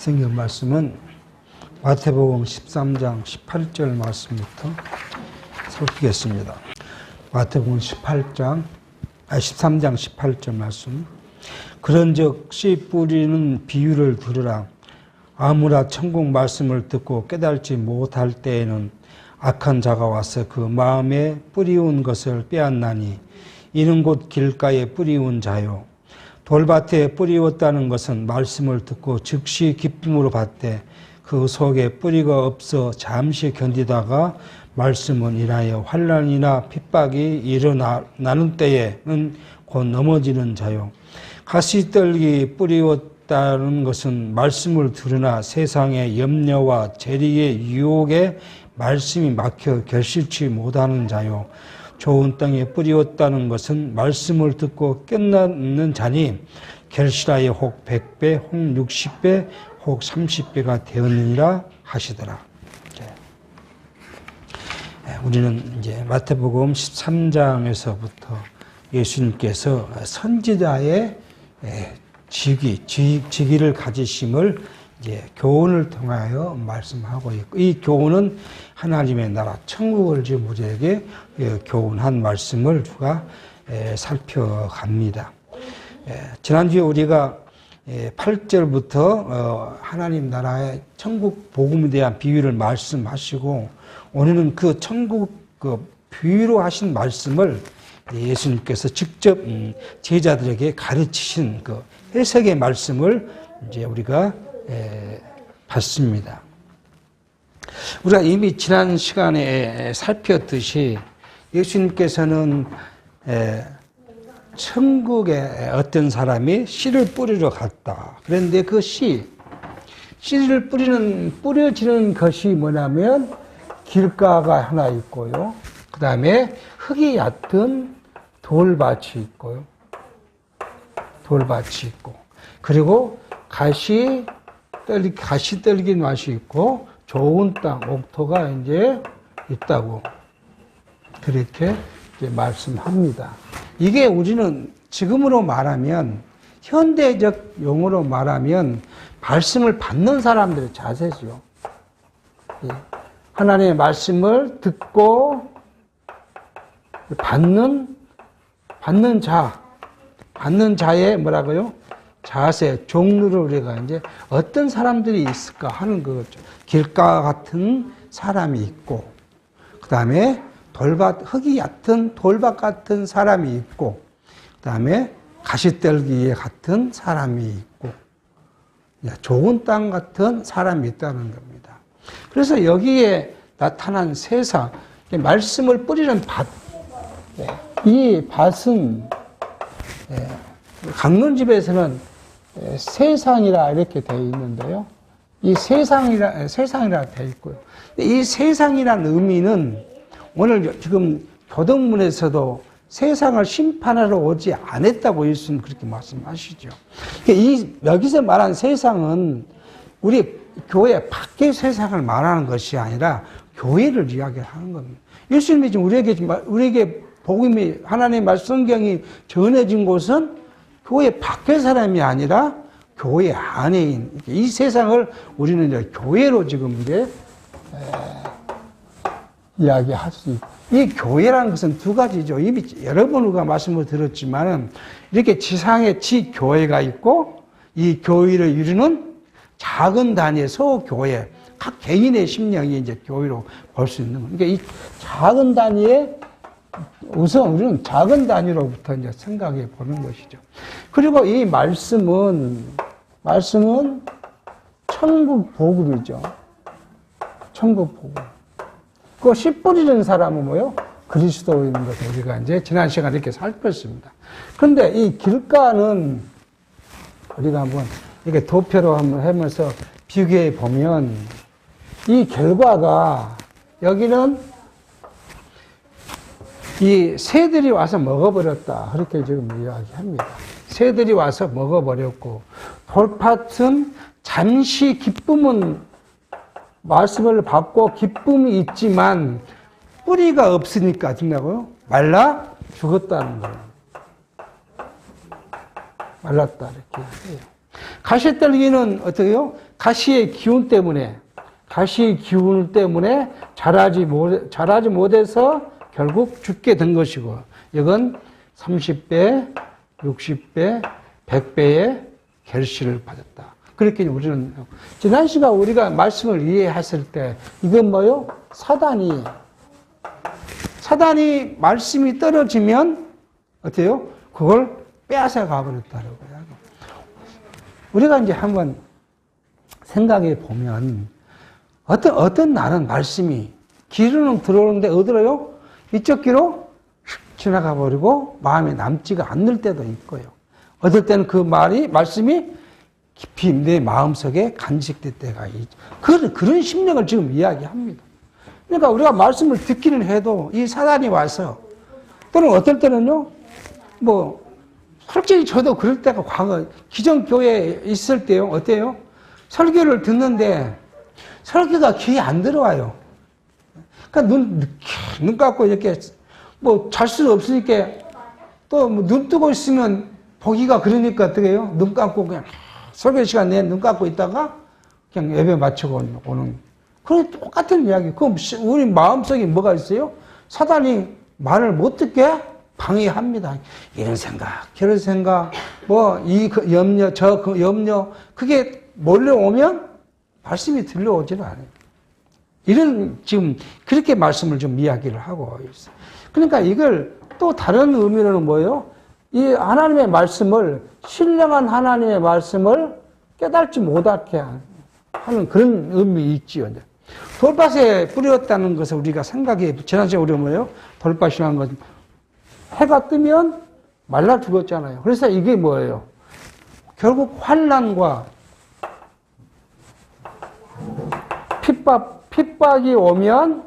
성경 말씀은 마태복음 13장 18절 말씀부터 살피겠습니다. 마태복음 13장 18절 말씀. 그런즉 씨 뿌리는 비유를 들으라. 아무나 천국 말씀을 듣고 깨달지 못할 때에는 악한 자가 와서 그 마음에 뿌리운 것을 빼앗나니 이는 곧 길가에 뿌리운 자요. 돌밭에 뿌리웠다는 것은 말씀을 듣고 즉시 기쁨으로 받되 그 속에 뿌리가 없어 잠시 견디다가 말씀은 인하여 환난이나 핍박이 일어나는 때에는 곧 넘어지는 자요. 가시떨기 뿌리웠다는 것은 말씀을 들으나 세상의 염려와 재리의 유혹에 말씀이 막혀 결실치 못하는 자요. 좋은 땅에 뿌리웠다는 것은 말씀을 듣고 깨닫는 자니 결실하여 혹 100배, 혹 60배, 혹 30배가 되었느니라 하시더라. 우리는 이제 마태복음 13장에서부터 예수님께서 선지자의 직위를 가지심을 이제 교훈을 통하여 말씀하고 있고, 이 교훈은 하나님의 나라 천국을 지은 우리에게 교훈한 말씀을 우리가 살펴갑니다. 지난주에 우리가 8절부터 하나님 나라의 천국 복음에 대한 비유를 말씀하시고, 오늘은 그 천국 그 비유로 하신 말씀을 예수님께서 직접 제자들에게 가르치신 그 해석의 말씀을 이제 우리가 봤습니다. 우리가 이미 지난 시간에 살폈듯이 예수님께서는 천국에 어떤 사람이 씨를 뿌리러 갔다. 그런데 그 씨를 뿌려지는 것이 뭐냐면 길가가 하나 있고요. 그 다음에 흙이 얕은 돌밭이 있고요. 돌밭이 있고, 그리고 가시 떨긴 맛이 있고 좋은 땅, 옥토가 이제 있다고 그렇게 이제 말씀합니다. 이게 우리는 지금으로 말하면, 현대적 용어로 말하면 말씀을 받는 사람들의 자세죠. 하나님의 말씀을 듣고 받는 자의 뭐라고요? 자세, 종류를 우리가 이제 어떤 사람들이 있을까 하는 거죠. 길가 같은 사람이 있고, 그 다음에 흙이 얕은 돌밭 같은 사람이 있고, 그 다음에 가시떨기 같은 사람이 있고, 좋은 땅 같은 사람이 있다는 겁니다. 그래서 여기에 나타난 세상, 말씀을 뿌리는 밭, 이 밭은 강론집에서는 세상이라 이렇게 되어 있는데요. 이 세상이라 되어 있고요. 이 세상이라는 의미는 오늘 지금 교동문에서도 세상을 심판하러 오지 않았다고 예수님 그렇게 말씀하시죠. 여기서 말한 세상은 우리 교회 밖의 세상을 말하는 것이 아니라 교회를 이야기하는 겁니다. 예수님이 지금 우리에게 복음이, 하나님의 말씀 성경이 전해진 곳은 교회 밖의 사람이 아니라 교회 안에 있는, 이 세상을 우리는 이제 교회로 지금 이제 이야기할 수 있고, 이 교회라는 것은 두 가지죠. 이미 여러 번 우리가 말씀을 들었지만은 이렇게 지상에 지교회가 있고, 이 교회를 이루는 작은 단위의 소교회, 각 개인의 심령이 이제 교회로 볼 수 있는 거예요. 그러니까 이 작은 단위의, 우선 우리는 작은 단위로부터 이제 생각해 보는 것이죠. 그리고 이 말씀은 천국 복음이죠. 천국 복음. 그 씨 뿌리는 사람은 뭐요? 그리스도인 것을 우리가 이제 지난 시간에 이렇게 살폈습니다. 그런데 이 길가는 우리가 한번 이렇게 도표로 한번 하면서 비교해 보면, 이 결과가, 여기는 이 새들이 와서 먹어버렸다. 그렇게 지금 이야기합니다. 새들이 와서 먹어버렸고, 돌밭은 잠시 기쁨은, 말씀을 받고 기쁨이 있지만 뿌리가 없으니까 된다고요? 말라 죽었다는 거예요. 말랐다 이렇게 해요. 가시떨기는 어떻게요? 가시의 기운 때문에, 가시의 기운 때문에 자라지 못해서 결국 죽게 된 것이고, 이건 30배, 60배, 100배의 결실을 받았다. 그렇게 우리는, 지난 시간 우리가 말씀을 이해했을 때, 이건 뭐요? 사단이 말씀이 떨어지면, 어때요? 그걸 빼앗아 가버렸다는 거예요. 우리가 이제 한번 생각해 보면, 어떤 날은 말씀이, 귀로는 들어오는데 어디로요? 이쪽 귀로 지나가 버리고 마음에 남지가 않을 때도 있고요. 어떨 때는 그 말씀이 깊이 내 마음속에 간직될 때가 있죠. 그런 심령을 지금 이야기합니다. 그러니까 우리가 말씀을 듣기는 해도 이 사단이 와서, 또는 어떨 때는요, 솔직히 저도 그럴 때가 과거, 기존교회에 있을 때요, 어때요? 설교를 듣는데 설교가 귀에 안 들어와요. 그러니까 눈 감고 이렇게, 잘 수 없으니까 또 눈 뜨고 있으면 보기가 그러니까 어떻게 해요? 눈 감고 그냥 설교 시간 내에 눈 감고 있다가 그냥 예배 마치고 오는. 그런 똑같은 이야기. 그럼 우리 마음속에 뭐가 있어요? 사단이 말을 못 듣게 방해합니다. 이런 생각, 저런 생각, 이 염려, 저 염려, 그게 몰려오면 말씀이 들려오지는 않아요. 이런, 지금, 그렇게 말씀을 좀 이야기를 하고 있어요. 그러니까 이걸 또 다른 의미로는 뭐예요? 이 하나님의 말씀을, 신령한 하나님의 말씀을 깨닫지 못하게 하는 그런 의미 있지요. 돌밭에 뿌렸다는 것을 우리가 생각해, 지난주에 우리가 뭐예요? 돌밭이라는 것은 해가 뜨면 말라 죽었잖아요. 그래서 이게 뭐예요? 결국 환난과 핍박이 오면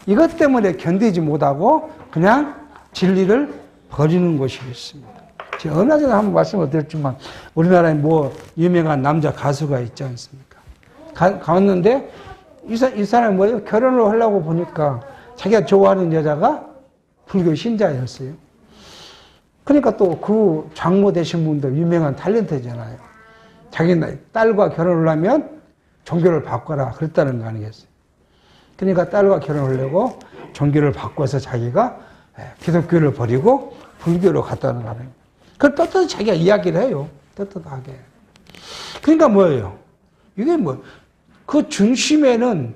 이것 때문에 견디지 못하고 그냥 진리를 버리는 것이 있습니다. 제가 얼마 전에 한번 말씀을 드렸지만 우리나라에 유명한 남자 가수가 있지 않습니까? 갔는데 이 사람이 뭐예요? 결혼을 하려고 보니까 자기가 좋아하는 여자가 불교 신자였어요. 그러니까 또 그 장모 되신 분도 유명한 탤런트잖아요. 자기 딸과 결혼을 하면 종교를 바꿔라 그랬다는 거 아니겠어요? 그러니까 딸과 결혼을 하려고 종교를 바꿔서 자기가 기독교를 버리고 불교로 갔다는 거 아니에요. 그걸 떳떳이 자기가 이야기를 해요. 떳떳하게. 그러니까 뭐예요? 이게 그 중심에는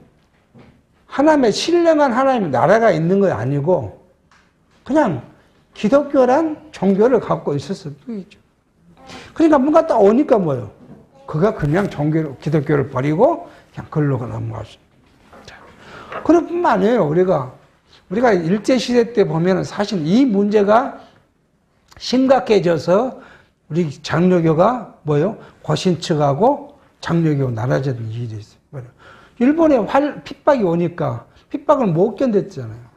하나님의 신령한 하나님의 나라가 있는 거 아니고 그냥 기독교란 종교를 갖고 있었을 뿐이죠. 그러니까 뭔가 딱 오니까 뭐예요? 그가 그냥 기독교를 버리고 그냥 글로 넘어갔습니다. 그럴 뿐만 아니에요. 우리가 일제시대 때 보면은 사실 이 문제가 심각해져서 우리 장로교가 고신측하고 장로교 나눠지는 일이 있어요. 일본에 핍박이 오니까 핍박을 못 견뎠잖아요.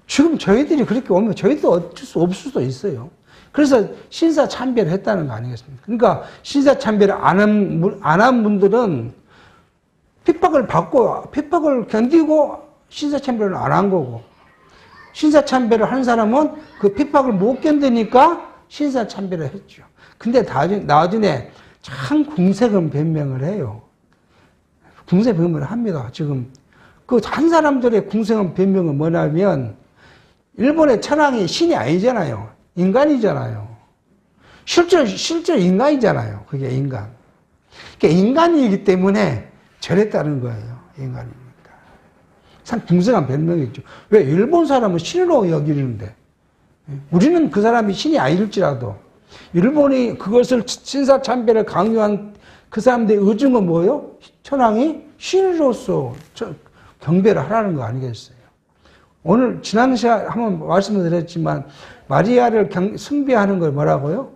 지금 저희들이 그렇게 오면 저희도 어쩔 수 없을 수도 있어요. 그래서 신사참배를 했다는 거 아니겠습니까? 그러니까 신사참배를 안 한 분들은 핍박을 견디고 신사참배를 안 한 거고, 신사참배를 한 사람은 그 핍박을 못 견디니까 신사참배를 했죠. 근데 나중에 참 궁색은 변명을 해요. 궁색 변명을 합니다. 지금 그 한 사람들의 궁색은 변명은 뭐냐면 일본의 천황이 신이 아니잖아요. 인간이잖아요. 실제 인간이잖아요. 그게 인간. 그러니까 인간이기 때문에 저랬다는 거예요. 인간이니까. 참 궁색한 변명이죠. 왜? 일본 사람은 신으로 여기는데 우리는 그 사람이 신이 아닐지라도 일본이 그것을 신사참배를 강요한 그 사람들의 의중은 뭐예요? 천황이 신으로서 경배를 하라는 거 아니겠어요? 오늘 지난 시간에 한번 말씀을 드렸지만 마리아를 숭배하는 걸 뭐라고요?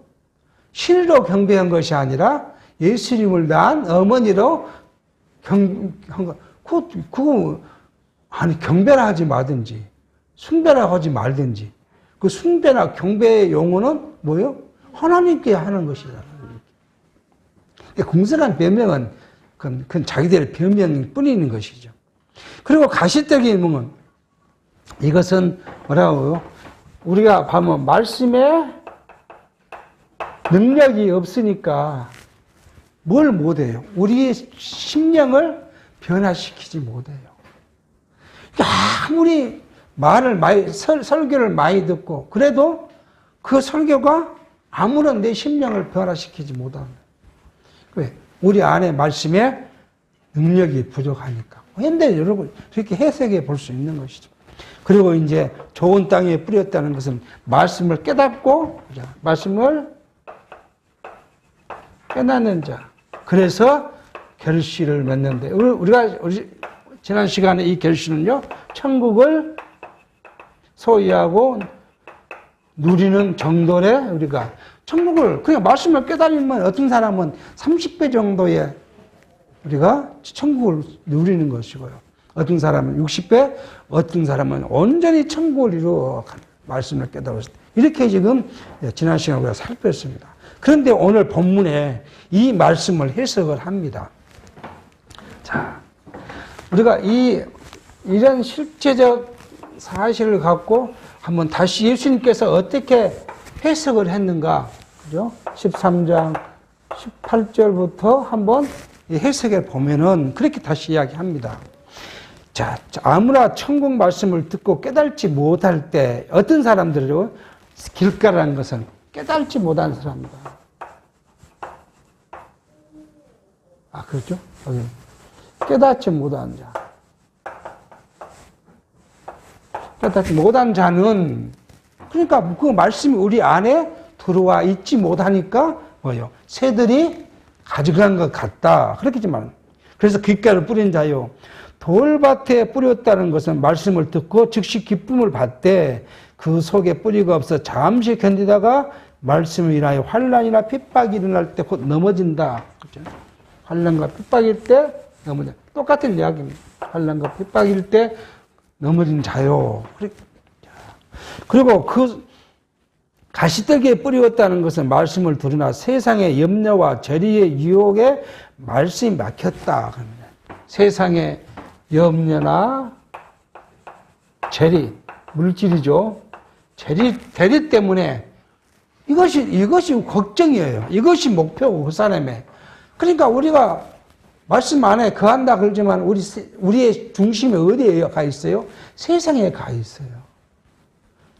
신으로 경배한 것이 아니라 예수님을 낳은 어머니로 그거 아니 경배라 하지 마든지 숭배라 하지 말든지 그 숭배나 경배의 용어는 뭐예요? 하나님께 하는 것이잖아요. 궁색한 변명은 그건 자기들의 변명일 뿐인 것이죠. 그리고 가시떡이면 이것은 뭐라고요? 우리가 보면 말씀에 능력이 없으니까 뭘 못해요? 우리의 심령을 변화시키지 못해요. 아무리 설교를 많이 듣고, 그래도 그 설교가 아무런 내 심령을 변화시키지 못합니다. 왜? 우리 안에 말씀에 능력이 부족하니까. 근데 여러분, 그렇게 해석해 볼 수 있는 것이죠. 그리고 이제 좋은 땅에 뿌렸다는 것은 말씀을 깨닫고, 말씀을 깨닫는 자. 그래서 결실을 맺는데, 우리 지난 시간에 이 결실은요, 천국을 소유하고 누리는 정도의 우리가 천국을 그냥 말씀을 깨달으면 어떤 사람은 30배 정도의 우리가 천국을 누리는 것이고요. 어떤 사람은 60배, 어떤 사람은 온전히 천국을 이루어 말씀을 깨달았을 때. 이렇게 지금 지난 시간에 우리가 살폈습니다. 그런데 오늘 본문에 이 말씀을 해석을 합니다. 자, 우리가 이런 실제적 사실을 갖고 한번 다시 예수님께서 어떻게 해석을 했는가, 그죠? 13장 18절부터 한번 해석해 보면은 그렇게 다시 이야기합니다. 자, 아무나 천국 말씀을 듣고 깨달지 못할 때 어떤 사람들이요? 길가라는 것은 깨달지 못한 사람이다. 아, 그렇죠? 여기. 깨닫지 못한 자. 깨닫지 못한 자는, 그러니까 그 말씀이 우리 안에 들어와 있지 못하니까 뭐예요? 새들이 가져간 것 같다. 그렇겠지만. 그래서 귓가를 뿌린 자요. 돌밭에 뿌렸다는 것은 말씀을 듣고 즉시 기쁨을 받되 그 속에 뿌리가 없어 잠시 견디다가 말씀을 인하여 환난이나 핍박이 일어날 때 곧 넘어진다. 그렇죠? 환난과 핍박일 때 넘어진다. 똑같은 이야기입니다. 환난과 핍박일 때 넘어진 자요. 그리고 그 가시떨기에 뿌리었다는 것은 말씀을 들으나 세상의 염려와 재리의 유혹에 말씀이 막혔다. 세상의 염려나 재리, 물질이죠. 재리 때문에 이것이 걱정이에요. 이것이 목표고, 그 사람의. 그러니까 우리가 말씀 안에 거한다 그러지만 우리의 중심이 어디에 가 있어요? 세상에 가 있어요.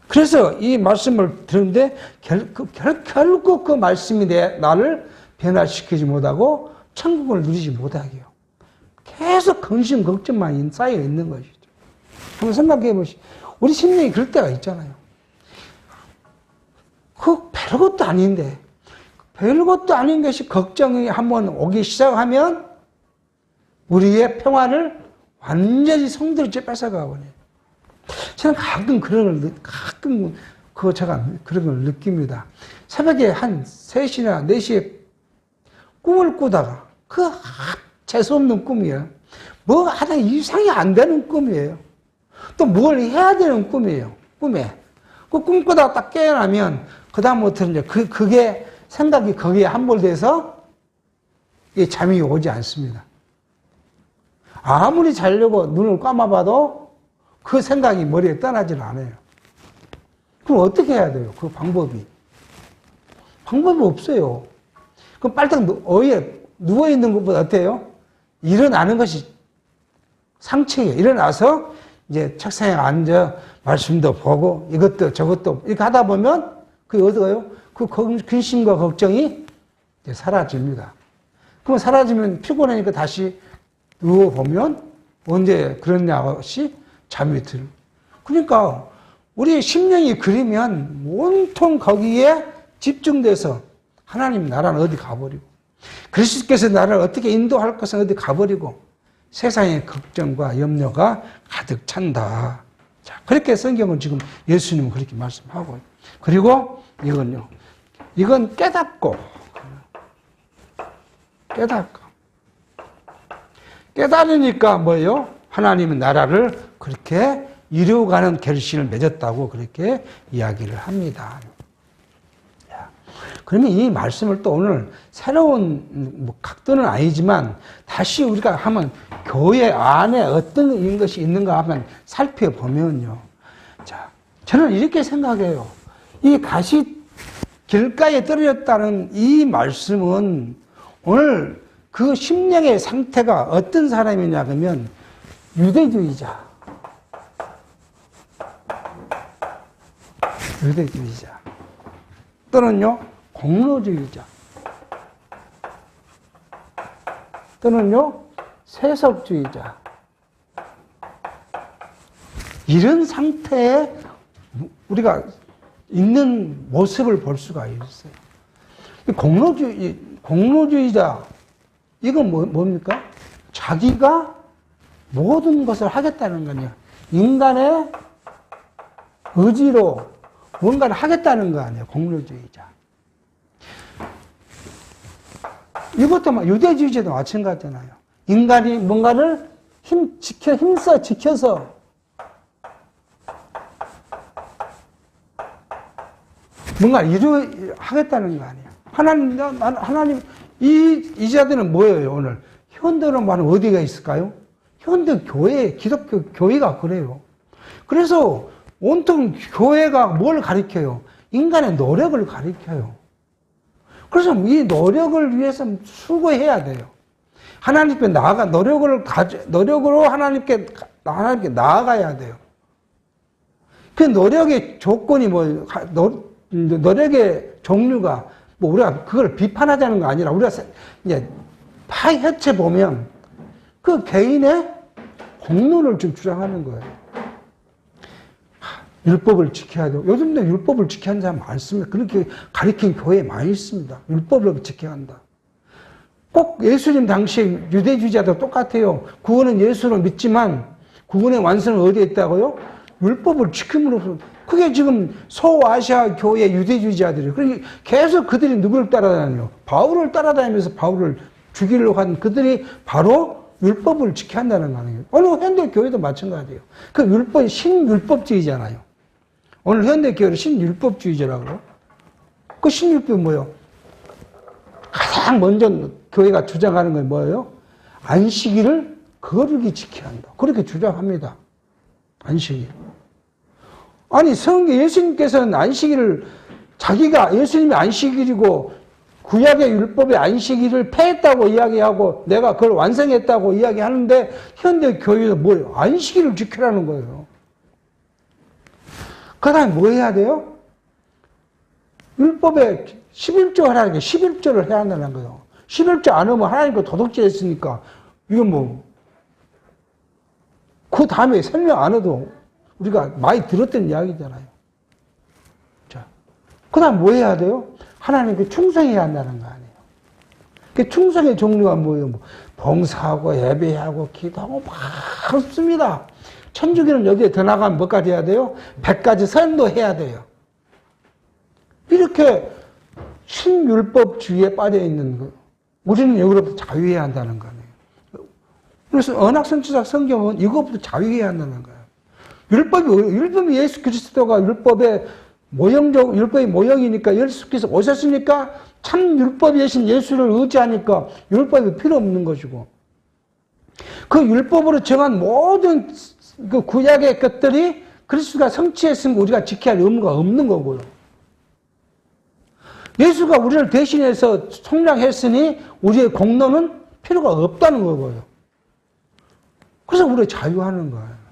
그래서 이 말씀을 들었는데 결국 그 말씀이 나를 변화시키지 못하고 천국을 누리지 못하게요. 계속 근심, 걱정만 쌓여 있는 것이죠. 한번 생각해 보시죠. 우리 심령이 그럴 때가 있잖아요. 그 별것도 아닌데, 별것도 아닌 것이 걱정이 한번 오기 시작하면 우리의 평화를 완전히 성들째 뺏어가 버려요. 저는 가끔 제가 그런 걸 느낍니다. 새벽에 한 3시나 4시에 꿈을 꾸다가 재수없는 꿈이에요. 뭐 하다 이상이 안 되는 꿈이에요. 또 뭘 해야 되는 꿈이에요. 꿈에. 그 꿈 꾸다가 딱 깨어나면 그다음부터 이제 그게 생각이 거기에 함몰돼서 잠이 오지 않습니다. 아무리 자려고 눈을 감아봐도 그 생각이 머리에 떠나질 않아요. 그럼 어떻게 해야 돼요? 그 방법이 없어요. 그럼 빨딱 누워있는 것보다 어때요? 일어나는 것이 상책이에요. 일어나서 이제 책상에 앉아 말씀도 보고 이것도 저것도 이렇게 하다 보면 그게 어디가요? 그 근심과 걱정이 이제 사라집니다. 그럼 사라지면 피곤하니까 다시 누워보면 언제 그런 것이 잠이 들. 그러니까 우리 심령이 그리면 온통 거기에 집중돼서 하나님 나라는 어디 가버리고 그리스도께서 나를 어떻게 인도할 것은 어디 가버리고 세상의 걱정과 염려가 가득 찬다. 자, 그렇게 성경은 지금 예수님은 그렇게 말씀하고, 그리고 이건 깨달으니까 뭐예요? 하나님의 나라를 그렇게 이루어가는 결실을 맺었다고 그렇게 이야기를 합니다. 그러면 이 말씀을 또 오늘 새로운 각도는 아니지만 다시 우리가 한번 교회 안에 어떤 것이 있는가 하면 살펴보면요. 자, 저는 이렇게 생각해요. 이 길가에 떨어졌다는 이 말씀은 오늘 그 심령의 상태가 어떤 사람이냐 그러면 유대주의자. 유대주의자. 또는요, 공로주의자. 또는요, 세속주의자. 이런 상태에 우리가 있는 모습을 볼 수가 있어요. 공로주의자, 이건 뭡니까? 자기가 모든 것을 하겠다는 거냐. 인간의 의지로 뭔가를 하겠다는 거 아니에요. 공로주의자. 이것도 유대주의자도 마찬가지잖아요. 인간이 뭔가를 힘써 지켜서 뭔가를 하겠다는 거 아니에요. 하나님, 이 자들은 뭐예요, 오늘? 현대로 말하면 어디가 있을까요? 현대 교회, 기독교 교회가 그래요. 그래서 온통 교회가 뭘 가리켜요? 인간의 노력을 가리켜요. 그래서 이 노력을 위해서 수고해야 돼요. 하나님께 노력으로 하나님께 나아가야 돼요. 그 노력의 조건이 뭐예요? 노력의 종류가, 우리가 그걸 비판하자는 거 아니라, 우리가 이제 파헤쳐 보면 그 개인의 공로를 좀 주장하는 거예요. 율법을 지켜야 돼요. 요즘도 율법을 지켜야 하는 사람 많습니다. 그렇게 가르친 교회 많이 있습니다. 율법을 지켜야 한다. 꼭 예수님 당시 유대주의자도 똑같아요. 구원은 예수로 믿지만 구원의 완성은 어디에 있다고요? 율법을 지킴으로써. 그게 지금 소아시아 교회 유대주의자들이에요. 그러니까 계속 그들이 누구를 따라다녀요? 바울을 따라다니면서 바울을 죽이려고 한 그들이 바로 율법을 지켜야 한다는 거 아니에요. 오늘 현대 교회도 마찬가지예요. 그 율법이 신율법주의잖아요. 오늘 현대 교회는 신율법주의자라고 그래요. 그 신율법이 뭐예요? 가장 먼저 교회가 주장하는 건 뭐예요? 안식일을 거룩히 지켜야 한다. 그렇게 주장합니다. 안식일. 아니, 예수님께서는 안식일을 예수님이 안식일이고 구약의 율법의 안식일을 폐했다고 이야기하고 내가 그걸 완성했다고 이야기하는데 현대 교회는 뭐예요? 안식일을 지키라는 거예요. 그 다음에 뭐 해야 돼요? 율법에 11조 하라는 게 11조를 해야 한다는 거예요. 11조 안 하면 하나님과 도덕질 했으니까 이건 그 다음에 설명 안 해도 우리가 많이 들었던 이야기잖아요. 자, 그 다음 뭐 해야 돼요? 하나님께 충성해야 한다는 거 아니에요. 그 충성의 종류가 뭐예요? 봉사하고 예배하고 기도하고 많습니다. 천주교는 여기에 더 나가면 뭐까지 해야 돼요? 100가지 선도해야 돼요. 이렇게 신율법주의에 빠져 있는 거. 우리는 여기로부터 자유해야 한다는 거예요. 그래서 언약선지자 성경은 이것부터 자유해야 한다는 거예요. 율법이 예수 그리스도가 율법의 모형이니까 예수께서 오셨으니까 참 율법이신 예수를 의지하니까 율법이 필요 없는 것이고 그 율법으로 정한 모든 그 구약의 것들이 그리스도가 성취했으면 우리가 지켜야 할 의무가 없는 거고요. 예수가 우리를 대신해서 속량했으니 우리의 공로는 필요가 없다는 거고요. 그래서 우리가 자유하는 거예요.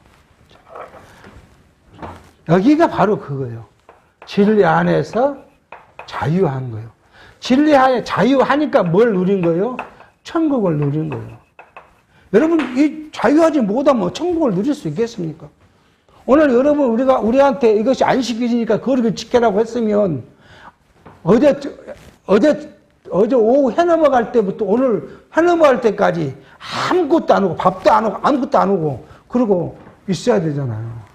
여기가 바로 그거예요. 진리 안에서 자유한 거예요. 진리 안에 자유하니까 뭘 누린 거예요? 천국을 누린 거예요. 여러분, 이 자유하지 못하면 천국을 누릴 수 있겠습니까? 오늘 여러분, 우리한테 이것이 안식일이니까 거룩을 지켜라고 했으면, 어제 오후 해 넘어갈 때부터 오늘 해 넘어갈 때까지 아무것도 안 하고, 밥도 안 하고, 아무것도 안 하고, 그러고 있어야 되잖아요.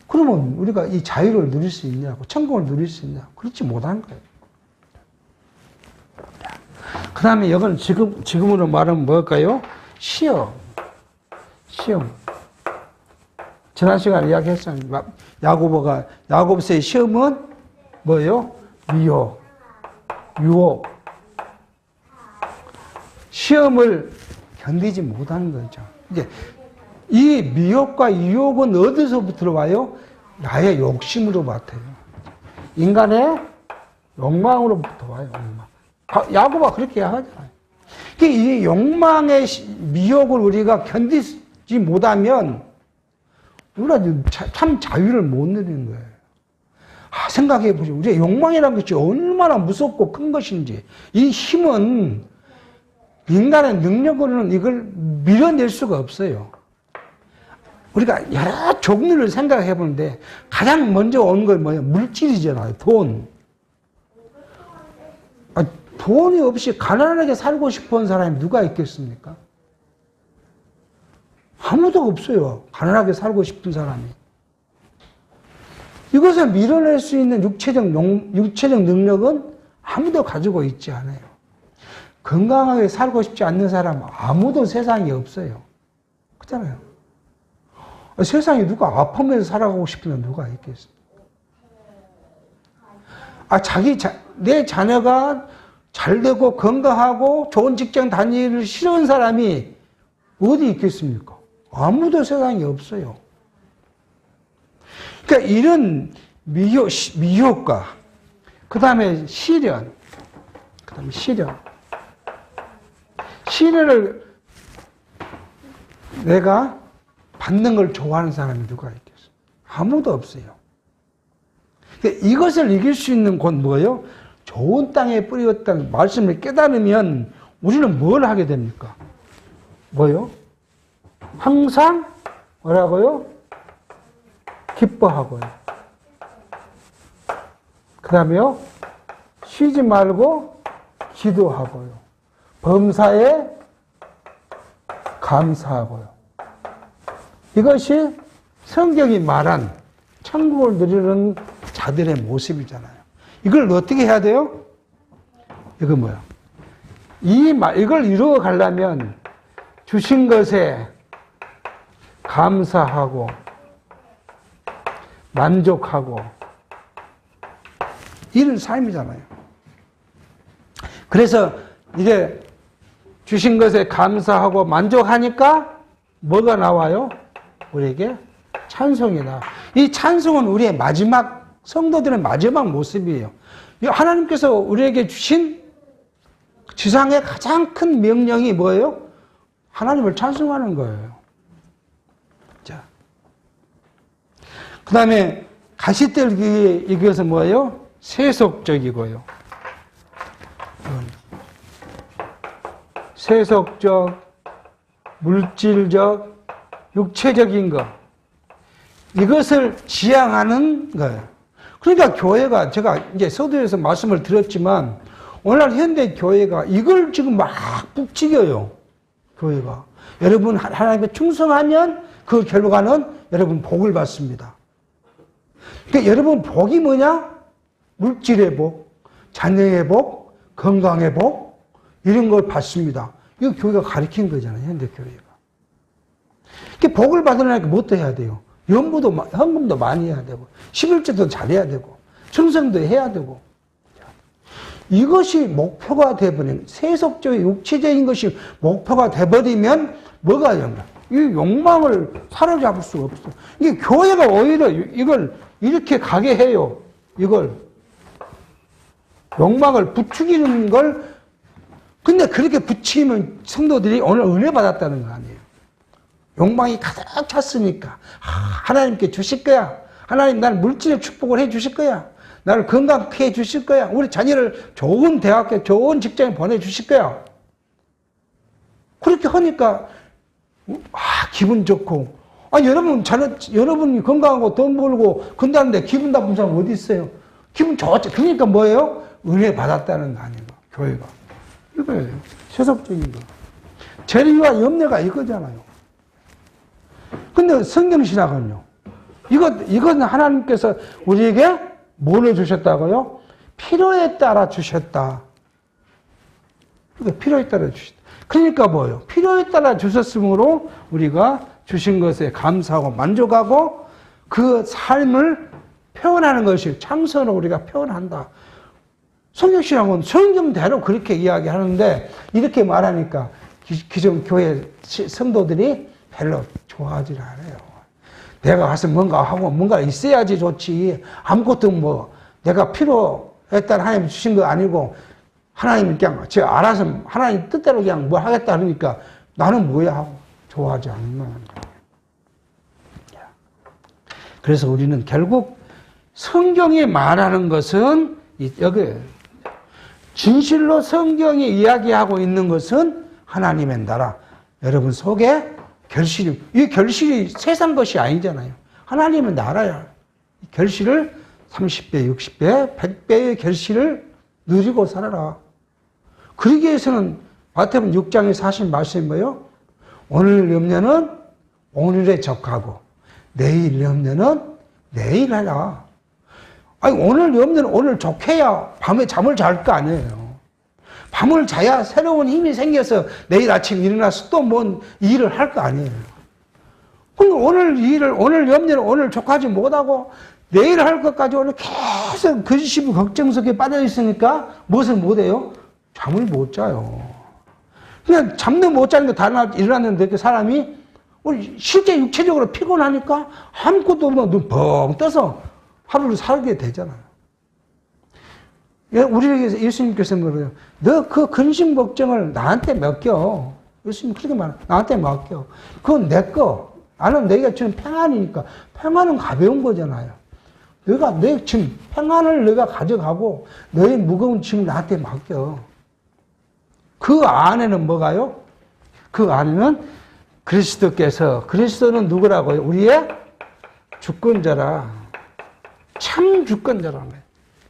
그러면 우리가 이 자유를 누릴 수 있냐고, 천국을 누릴 수 있냐고, 그렇지 못한 거예요. 그 다음에 이건 지금으로 말하면 뭘까요? 시험. 지난 시간에 이야기했잖아요. 야고보서의 시험은 뭐예요? 유혹. 시험을 견디지 못하는 거죠. 이제 이 미혹과 유혹은 어디서부터 와요? 나의 욕심으로 맡아요. 인간의 욕망으로부터 와요, 욕망. 야고보가 그렇게 하잖아요. 이 욕망의 미혹을 우리가 견디지 못하면 우리가 참 자유를 못 누리는 거예요. 생각해 보죠. 우리의 욕망이라는 것이 얼마나 무섭고 큰 것인지. 이 힘은 인간의 능력으로는 이걸 밀어낼 수가 없어요. 우리가 여러 종류를 생각해 보는데 가장 먼저 오는 건 뭐예요? 물질이잖아요. 돈. 돈이 없이 가난하게 살고 싶은 사람이 누가 있겠습니까? 아무도 없어요. 가난하게 살고 싶은 사람이. 이것을 밀어낼 수 있는 육체적 능력은 아무도 가지고 있지 않아요. 건강하게 살고 싶지 않는 사람은 아무도 세상에 없어요. 그렇잖아요. 세상에 누가 아프면서 살아가고 싶으면 누가 있겠어요? 내 자녀가 잘 되고 건강하고 좋은 직장 다니기를 싫어하는 사람이 어디 있겠습니까? 아무도 세상에 없어요. 그러니까 이런 미혹과 그 다음에 시련을 내가 받는 걸 좋아하는 사람이 누가 있겠어요? 아무도 없어요. 그러니까 이것을 이길 수 있는 곳 뭐예요? 좋은 땅에 뿌렸다는 말씀을 깨달으면 우리는 뭘 하게 됩니까? 뭐요? 항상 뭐라고요? 기뻐하고요. 그 다음에요? 쉬지 말고 기도하고요. 범사에 감사하고요. 이것이 성경이 말한 천국을 누리는 자들의 모습이잖아요. 이걸 어떻게 해야 돼요? 이거 뭐야? 이걸 이루어 가려면 주신 것에 감사하고 만족하고 이런 삶이잖아요. 그래서 이게 주신 것에 감사하고 만족하니까 뭐가 나와요? 우리에게 찬송이 나와요. 이 찬송은 우리의 마지막 성도들의 마지막 모습이에요. 하나님께서 우리에게 주신 지상의 가장 큰 명령이 뭐예요? 하나님을 찬송하는 거예요. 자, 그 다음에 가시떨기 이것은 뭐예요? 세속적이고요. 세속적, 물질적, 육체적인 것. 이것을 지향하는 거예요. 그러니까 교회가 제가 이제 서두에서 말씀을 드렸지만 오늘날 현대 교회가 이걸 지금 막 북치겨요. 교회가. 여러분 하나님께 충성하면 그 결과는 여러분 복을 받습니다. 그러니까 여러분 복이 뭐냐? 물질의 복, 자녀의 복, 건강의 복 이런 걸 받습니다. 이거 교회가 가르친 거잖아요. 현대 교회가. 그러니까 복을 받으려면 뭐도 해야 돼요? 헌금도 많이 해야 되고 11조도 잘해야 되고 충성도 해야 되고 이것이 목표가 돼버리면 세속적인 육체적인 것이 목표가 돼버리면 뭐가 되냐? 이 욕망을 사로잡을 수가 없어. 이게 교회가 오히려 이걸 이렇게 가게 해요. 이걸 욕망을 부추기는 걸. 근데 그렇게 부추기면 성도들이 오늘 은혜 받았다는 거 아니에요. 욕망이 가득 찼으니까 하나님께 주실 거야. 하나님 나를 물질의 축복을 해 주실 거야. 나를 건강케 해 주실 거야. 우리 자녀를 좋은 대학교, 좋은 직장에 보내주실 거야. 그렇게 하니까 기분 좋고. 여러분 건강하고 돈 벌고 건다는데 기분 나쁜 사람 어디 있어요? 기분 좋았죠. 그러니까 뭐예요? 은혜 받았다는 거 아니에요. 교회가. 이거예요. 세속적인 거. 재리와 염려가 이거잖아요. 근데 성경신학은요. 이건 하나님께서 우리에게 뭘 해주셨다고요? 필요에 따라 주셨다. 그러니까 필요에 따라 주셨다. 그러니까 뭐예요? 필요에 따라 주셨으므로 우리가 주신 것에 감사하고 만족하고 그 삶을 표현하는 것이 참선으로 우리가 표현한다. 성경신학은 성경대로 그렇게 이야기하는데 이렇게 말하니까 기존 교회 성도들이 별로 좋아하지 않아요. 내가 가서 뭔가 하고 뭔가 있어야지 좋지. 아무것도 내가 필요에 일단 하나님 주신 거 아니고 하나님 그냥 제가 알아서 하나님 뜻대로 그냥 뭐 하겠다 그러니까 나는 뭐야 하고 좋아하지 않는 거예요. 그래서 우리는 결국 성경이 말하는 것은 여기 진실로 성경이 이야기하고 있는 것은 하나님의 나라. 여러분 속에 결실이, 이 결실이 세상 것이 아니잖아요. 하나님의 나라야. 결실을 30배, 60배, 100배의 결실을 누리고 살아라. 그러기 위해서는 마태복음 6장에 40 말씀이 뭐예요? 오늘 염려는 오늘에 적하고 내일 염려는 내일 하라. 아니 오늘 염려는 오늘 적해야 밤에 잠을 잘 거 아니에요. 밤을 자야 새로운 힘이 생겨서 내일 아침 일어나서 또 뭔 일을 할 거 아니에요. 오늘 일을, 오늘 염려를 오늘 족하지 못하고 내일 할 것까지 오늘 계속 근심, 걱정 속에 빠져 있으니까 무엇을 못해요? 잠을 못 자요. 그냥 잠도 못 자는 게 다른 일어났는데 그 사람이 실제 육체적으로 피곤하니까 아무것도 없는 눈 뻥 떠서 하루를 살게 되잖아요. 우리에게 예수님께서 뭐래요? 너 그 근심 걱정을 나한테 맡겨. 예수님 그렇게 말해요. 나한테 맡겨. 그건 내 거. 나는 내가 지금 평안이니까. 평안은 가벼운 거잖아요. 내 지금 평안을 내가 가져가고 너의 무거운 짐을 나한테 맡겨. 그 안에는 뭐가요? 그 안에는 그리스도는 누구라고요? 우리의 주권자라. 참 주권자라는 거예요.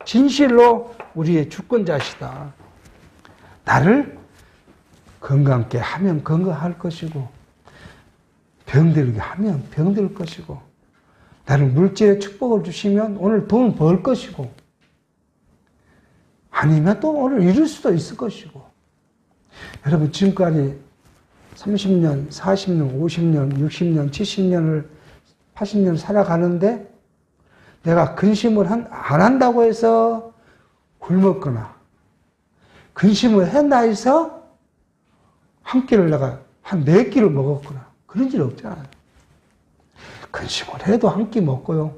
진실로 우리의 주권자시다. 나를 건강케 하면 건강할 것이고 병들게 하면 병들 것이고 나를 물질의 축복을 주시면 오늘 돈 벌 것이고 아니면 또 오늘 잃을 수도 있을 것이고 여러분 지금까지 30년, 40년, 50년, 60년, 70년을 80년 살아가는데 내가 근심을 안 한다고 해서 굶었거나 근심을 한다 해서 한 끼를 내가 한 4끼를 먹었거나 그런 일 없잖아요. 근심을 해도 한 끼 먹고요.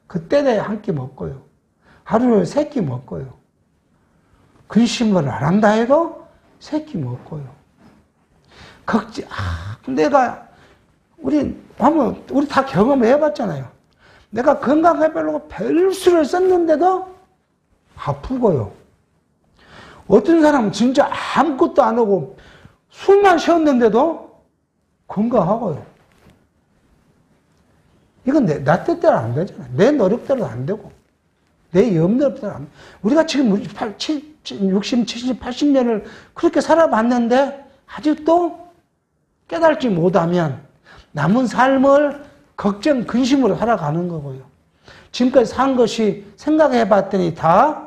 그때 한 끼 먹고요. 하루에 3끼 먹고요. 근심을 안 한다 해도 3끼 먹고요. 우리 다 경험해 봤잖아요. 내가 건강해보려고 별수를 썼는데도 아프고요. 어떤 사람은 진짜 아무것도 안 하고 숨만 쉬었는데도 건강하고요. 이건 나 뜻대로 안 되잖아요. 내 노력대로 안 되고, 내 염려대로 안 되고. 우리가 지금 60, 70, 80년을 그렇게 살아봤는데 아직도 깨달지 못하면 남은 삶을 걱정, 근심으로 살아가는 거고요. 지금까지 산 것이 생각해 봤더니 다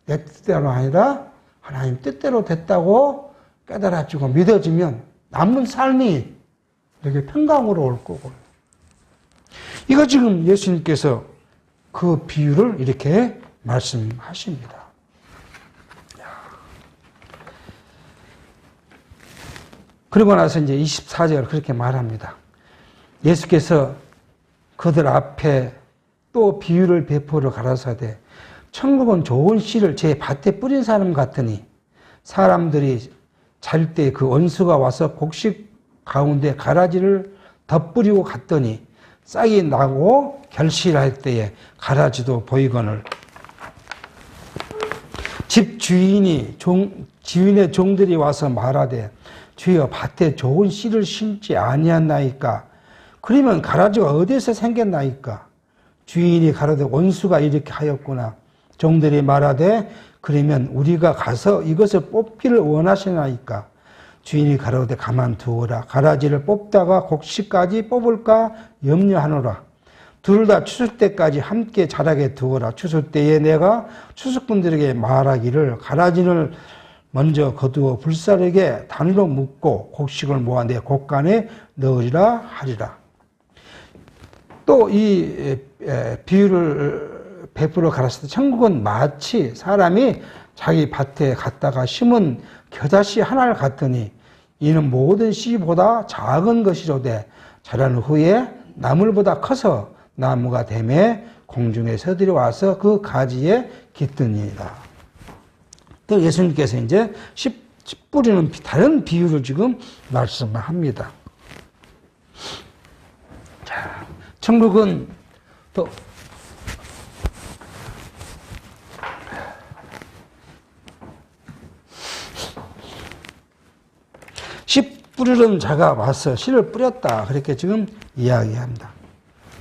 내 뜻대로 아니라 하나님 뜻대로 됐다고 깨달아지고 믿어지면 남은 삶이 되게 평강으로 올 거고요. 이거 지금 예수님께서 그 비유를 이렇게 말씀하십니다. 그러고 나서 이제 24절 그렇게 말합니다. 예수께서 그들 앞에 또 비유를 베풀어 가라사대 천국은 좋은 씨를 제 밭에 뿌린 사람 같으니 사람들이 잘 때 그 원수가 와서 곡식 가운데 가라지를 덧뿌리고 갔더니 싹이 나고 결실할 때에 가라지도 보이거늘 집 주인의 종들이 와서 말하되 주여 밭에 좋은 씨를 심지 아니하나이까 그러면 가라지가 어디서 생겼나이까 주인이 가라되 원수가 이렇게 하였구나 종들이 말하되 그러면 우리가 가서 이것을 뽑기를 원하시나이까 주인이 가라되 가만두어라 가라지를 뽑다가 곡식까지 뽑을까 염려하노라 둘 다 추수 때까지 함께 자라게 두어라 추수 때에 내가 추수꾼들에게 말하기를 가라지를 먼저 거두어 불사르게 단으로 묶고 곡식을 모아 내 곡간에 넣으리라 하리라. 또 이 비유를 베풀어 가라사대 천국은 마치 사람이 자기 밭에 갔다가 심은 겨자씨 하나를 갖더니 이는 모든 씨보다 작은 것이로되 자란 후에 나물보다 커서 나무가 되매 공중에 새들이 와서 그 가지에 깃드니이다. 또 예수님께서 이제 씨 뿌리는 다른 비유를 지금 말씀합니다. 자, 천국은 또 씨 뿌리는 자가 와서 씨를 뿌렸다. 그렇게 지금 이야기합니다.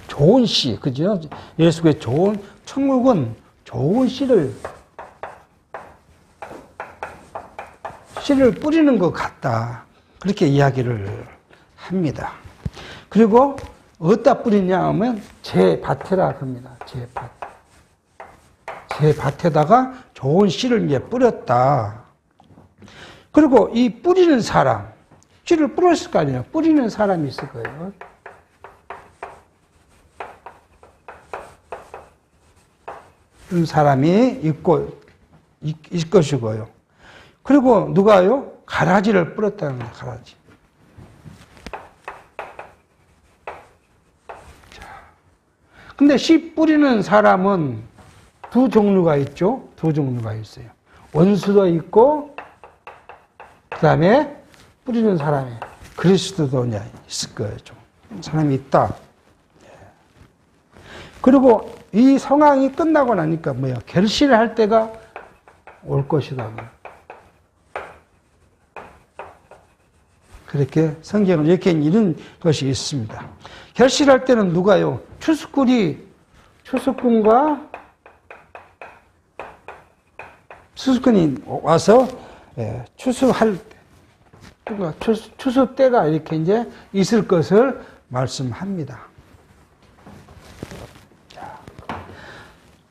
좋은 씨, 그죠? 예수의 좋은, 천국은 좋은 씨를 뿌리는 것 같다. 그렇게 이야기를 합니다. 그리고 어디다 뿌리냐 하면 제 밭에라 합니다. 제 밭. 제 밭에다가 좋은 씨를 이제 뿌렸다. 그리고 이 뿌리는 사람, 씨를 뿌렸을 거 아니에요. 뿌리는 사람이 있을 거예요. 그런 사람이 있을 것이고요. 그리고 누가요? 가라지를 뿌렸다는 거예요. 가라지. 근데 씨 뿌리는 사람은 두 종류가 있죠. 두 종류가 있어요. 원수도 있고, 그 다음에 뿌리는 사람이 그리스도도 있을 거예요. 좀 사람이 있다. 그리고 이 상황이 끝나고 나니까 뭐야? 결실을 할 때가 올 것이다. 그렇게 성경은 이렇게 이런 것이 있습니다. 결실할 때는 누가요? 추수꾼이 와서 추수할 때, 추수 때가 이렇게 이제 있을 것을 말씀합니다.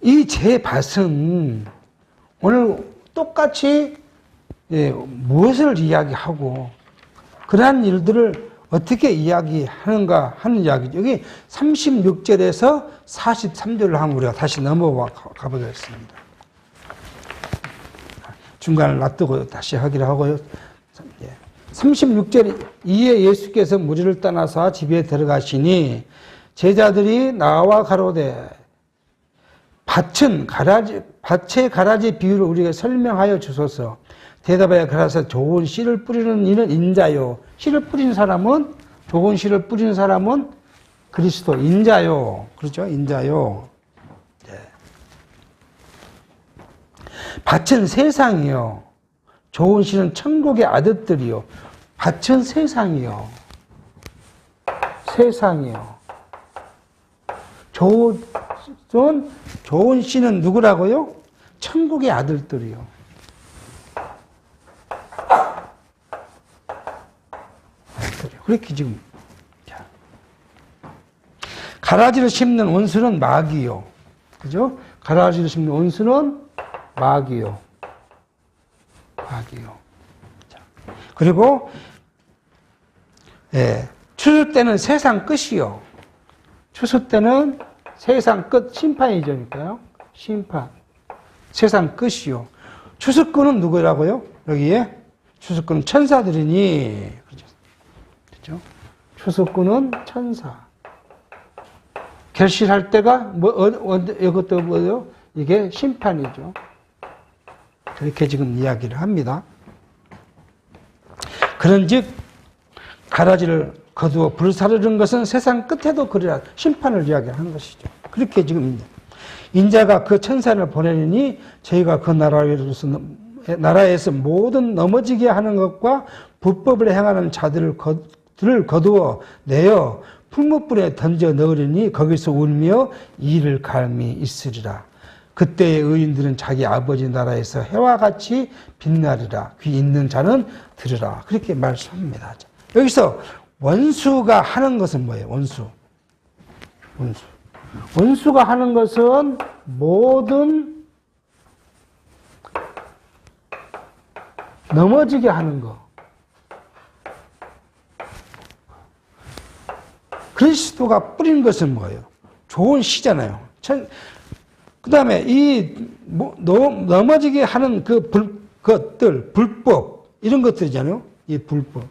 이 제 밭은 오늘 똑같이 무엇을 이야기하고 그러한 일들을 어떻게 이야기하는가 하는 이야기죠. 여기 36절에서 43절을 한번 우리가 다시 넘어가 보겠습니다. 중간을 놔두고 다시 하기로 하고요. 36절 이에 예수께서 무리를 떠나서 집에 들어가시니 제자들이 나와 가로되 밭의 가라지 비유를 우리에게 설명하여 주소서. 대답하여 가라사 좋은 씨를 뿌리는 이는 인자요. 씨를 뿌린 사람은, 좋은 씨를 뿌리는 사람은 그리스도 인자요. 그렇죠? 인자요. 네. 밭은 세상이요. 좋은 씨는 천국의 아들들이요. 밭은 세상이요. 세상이요. 좋은 씨는 누구라고요? 천국의 아들들이요. 그렇게 지금. 가라지를 심는 원수는 마귀요. 그죠? 가라지를 심는 원수는 마귀요. 마귀요. 그리고, 추수 때는 세상 끝이요. 추수 때는 세상 끝, 심판이죠니까요. 심판. 세상 끝이요. 추수꾼은 누구라고요? 여기에 추수꾼은 천사들이니. 그렇죠? 추수꾼은 천사. 결실할 때가 이것도 뭐요? 이게 심판이죠. 그렇게 지금 이야기를 합니다. 그런즉 가라지를 거두어 불사르는 것은 세상 끝에도 그리라. 심판을 이야기하는 것이죠. 그렇게 지금 인자가 그 천사를 보내니 저희가 그 나라에서 모든 넘어지게 하는 것과 불법을 행하는 자들을 거두어 내어 풀무불에 던져 넣으리니 거기서 울며 이를 갈미 있으리라. 그때의 의인들은 자기 아버지 나라에서 해와 같이 빛나리라. 귀 있는 자는 들으라. 그렇게 말씀합니다. 여기서 원수가 하는 것은 뭐예요? 원수가 하는 것은 모든 넘어지게 하는 것. 그리스도가 뿌린 것은 뭐예요? 좋은 씨잖아요. 그 다음에 넘어지게 하는 것들, 불법, 이런 것들이잖아요. 이 불법.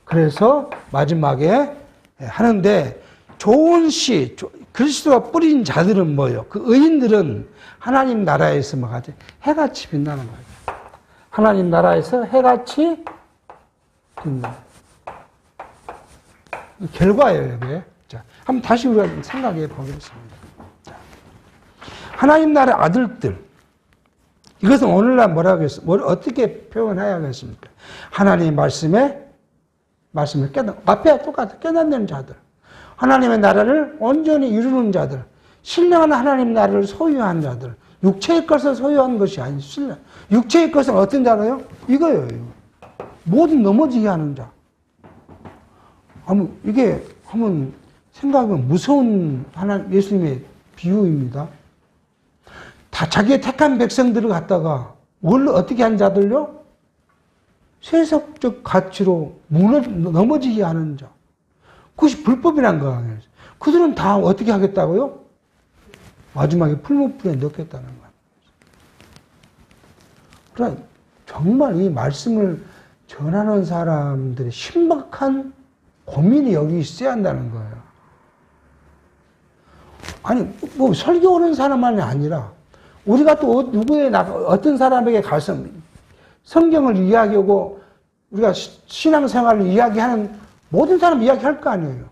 그래서 마지막에 하는데 좋은 씨, 그리스도가 뿌린 자들은 뭐예요? 그 의인들은 하나님 나라에서 뭐가지? 해같이 빛나는 거예요. 하나님 나라에서 해같이 빛나. 결과예요, 이게. 자, 한번 다시 우리가 생각해 보겠습니다. 자, 하나님 나라 아들들. 이것은 오늘날 뭐라고 했어? 어떻게 표현해야겠습니까? 하나님의 말씀을 앞에 똑같아. 깨닫는 자들. 하나님의 나라를 온전히 이루는 자들. 신령한 하나님 나라를 소유한 자들. 육체의 것을 소유한 것이 아닌 신령. 육체의 것은 어떤 자로요? 이거예요. 모든 넘어지게 하는 자. 이게 한번 생각하면 무서운 예수님의 비유입니다. 다 자기의 택한 백성들을 갖다가 원래 어떻게 한 자들요? 세속적 가치로 넘어지게 하는 자. 그것이 불법이란 거예요. 그들은 다 어떻게 하겠다고요? 마지막에 풀무불에 넣겠다는 거예요. 그러니까 정말 이 말씀을 전하는 사람들의 신박한 고민이 여기 있어야 한다는 거예요. 아니, 뭐 설교하는 사람만이 아니라 우리가 또 어떤 사람에게 가서 성경을 이야기하고 우리가 신앙생활을 이야기하는 모든 사람 이야기할 거 아니에요.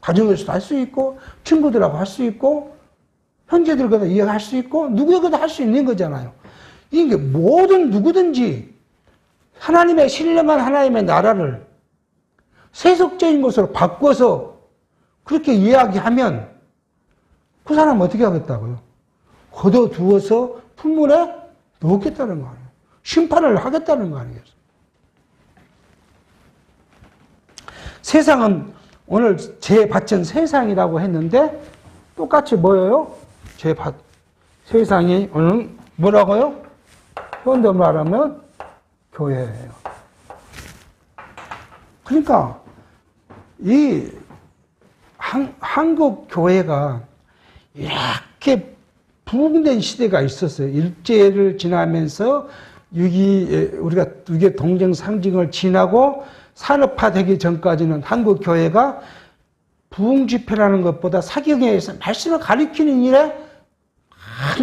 가정에서도 할 수 있고 친구들하고 할 수 있고 형제들과도 이야기할 수 있고 누구에게도 할 수 있는 거잖아요. 이게 모든 누구든지 하나님의 신령한 하나님의 나라를 세속적인 것으로 바꿔서 그렇게 이야기하면 그 사람은 어떻게 하겠다고요? 걷어두어서 풀물에 넣겠다는 거 아니에요. 심판을 하겠다는 거 아니겠어요? 세상은 오늘 죄받은 세상이라고 했는데 똑같이 뭐예요? 세상이 오늘 뭐라고요? 현대 말하면 교회예요. 그러니까 이 한국 교회가 이렇게 부흥된 시대가 있었어요. 일제를 지나면서 우리가 6.25 동정 상징을 지나고 산업화되기 전까지는 한국 교회가 부흥 집회라는 것보다 사경회에서 말씀을 가리키는 일에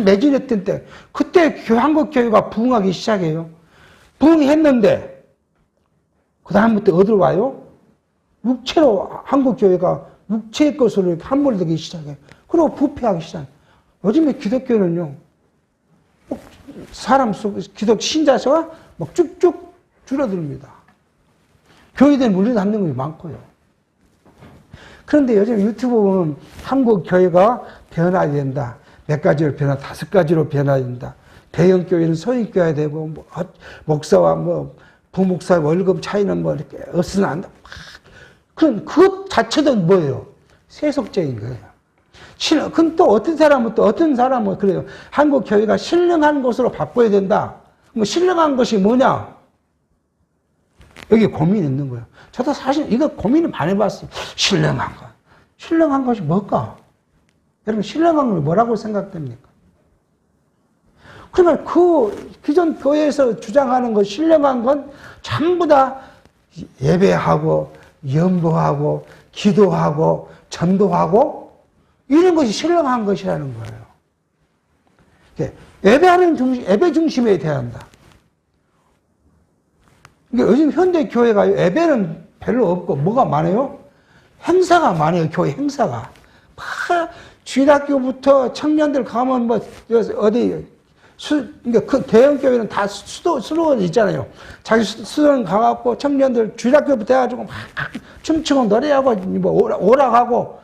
매진했던 때, 그때 한국 교회가 부흥하기 시작해요. 부흥했는데 그 다음부터 어디로 와요? 육체로 한국 교회가 육체의 것으로 함몰되기 시작해요. 그리고 부패하기 시작해요. 요즘에 기독교는요, 기독 신자 수가 막 쭉쭉 줄어듭니다. 교회들 물려받는 것이 많고요. 그런데 요즘 유튜브 보면 한국 교회가 변화해야 된다. 몇 가지로 5가지로 변화해야 된다. 대형 교회는 소인교회가 되고, 목사와 부목사 월급 차이는 이렇게 없으나 한다. 그것 자체도 뭐예요? 세속적인 거예요. 그럼 또 어떤 사람은 그래요. 한국 교회가 신령한 것으로 바꿔야 된다. 신령한 것이 뭐냐? 여기 고민이 있는 거예요. 저도 사실 이거 고민을 많이 해봤어요. 신령한 것. 신령한 것이 뭘까? 여러분, 신령한 건 뭐라고 생각됩니까? 그러면 기존 교회에서 주장하는 것, 신령한 건 전부 다 예배하고, 연보하고, 기도하고, 전도하고, 이런 것이 신령한 것이라는 거예요. 예배 중심에 돼야 한다. 요즘 현대 교회가 예배는 별로 없고 뭐가 많아요? 행사가 많아요. 교회 행사가. 주일학교부터 청년들 가면 어디 그러니까 그 대형 교회는 다 수도원 있잖아요. 자기 수도원 가갖고 청년들 주일학교부터 해가지고 막 춤추고 노래하고 오락하고